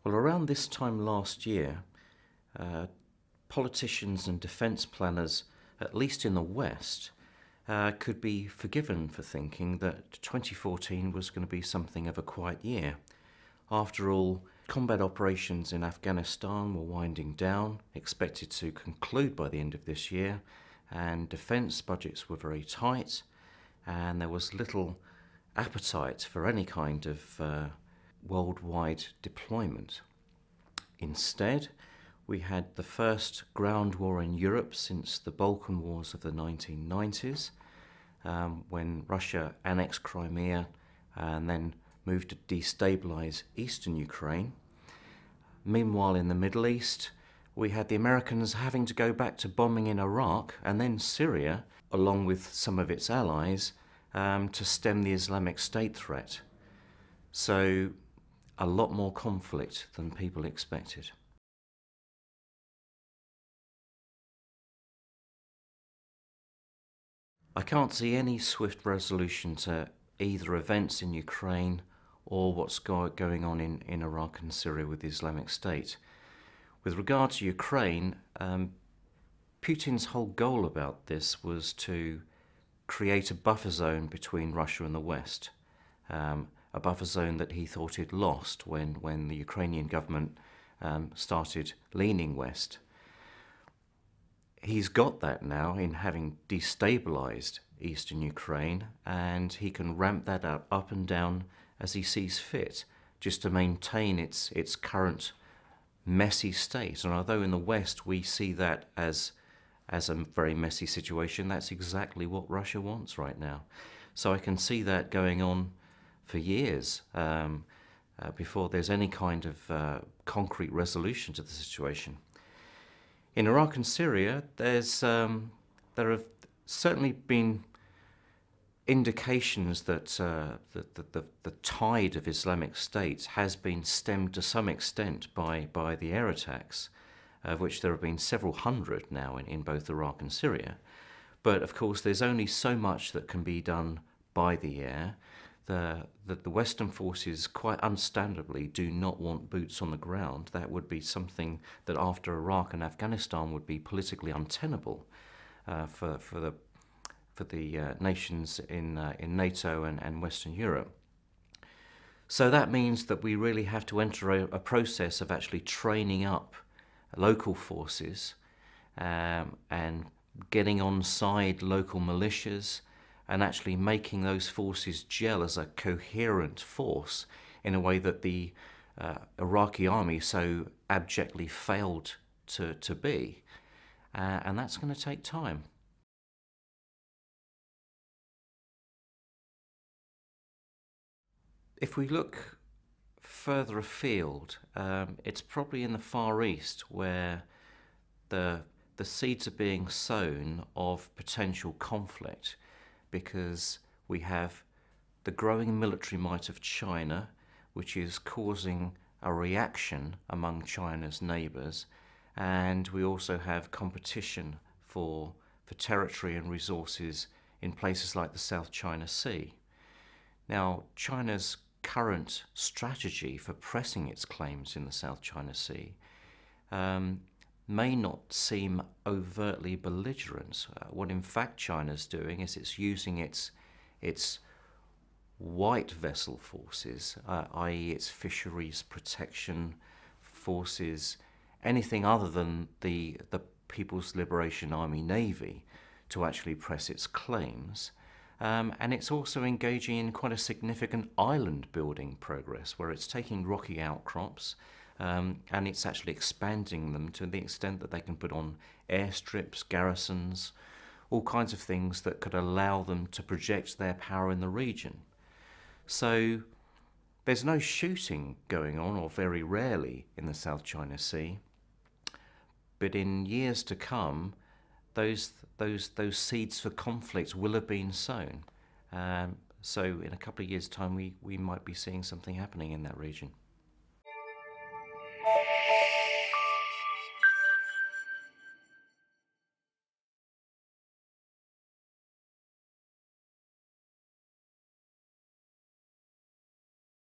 Well, around this time last year, uh, politicians and defence planners, at least in the West, could be forgiven for thinking that 2014 was going to be something of a quiet year. After all, combat operations in Afghanistan were winding down, expected to conclude by the end of this year, and defence budgets were very tight, and there was little appetite for any kind of worldwide deployment. Instead, we had the first ground war in Europe since the Balkan Wars of the 1990s, when Russia annexed Crimea and then moved to destabilize eastern Ukraine. Meanwhile, in the Middle East, we had the Americans having to go back to bombing in Iraq and then Syria, along with some of its allies, to stem the Islamic State threat. So, a lot more conflict than people expected. I can't see any swift resolution to either events in Ukraine or what's going on in Iraq and Syria with the Islamic State. With regard to Ukraine, Putin's whole goal about this was to create a buffer zone between Russia and the West, a buffer zone that he thought he'd lost when the Ukrainian government started leaning west. He's got that now in having destabilized eastern Ukraine, and he can ramp that up and down as he sees fit, just to maintain its current messy state. And although in the West we see that as a very messy situation, that's exactly what Russia wants right now. So I can see that going on for years before there's any kind of concrete resolution to the situation. In Iraq and Syria, there have certainly been indications that the tide of Islamic State has been stemmed to some extent by the air attacks, of which there have been several hundred now in both Iraq and Syria. But of course, there's only so much that can be done by the air. The Western forces, quite understandably, do not want boots on the ground. That would be something that after Iraq and Afghanistan would be politically untenable for the nations in NATO and Western Europe. So that means that we really have to enter a process of actually training up local forces and getting on side local militias, and actually making those forces gel as a coherent force in a way that the Iraqi army so abjectly failed to be. And that's going to take time. If we look further afield, it's probably in the Far East where the seeds are being sown of potential conflict, because we have the growing military might of China, which is causing a reaction among China's neighbours, and we also have competition for territory and resources in places like the South China Sea. Now, China's current strategy for pressing its claims in the South China Sea may not seem overtly belligerent. What in fact China's doing is it's using its white vessel forces, i.e. its fisheries protection forces, anything other than the People's Liberation Army Navy, to actually press its claims. And it's also engaging in quite a significant island building progress, where it's taking rocky outcrops and it's actually expanding them to the extent that they can put on airstrips, garrisons, all kinds of things that could allow them to project their power in the region. So there's no shooting going on, or very rarely, in the South China Sea. But in years to come, those seeds for conflict will have been sown. So in a couple of years' time, we might be seeing something happening in that region.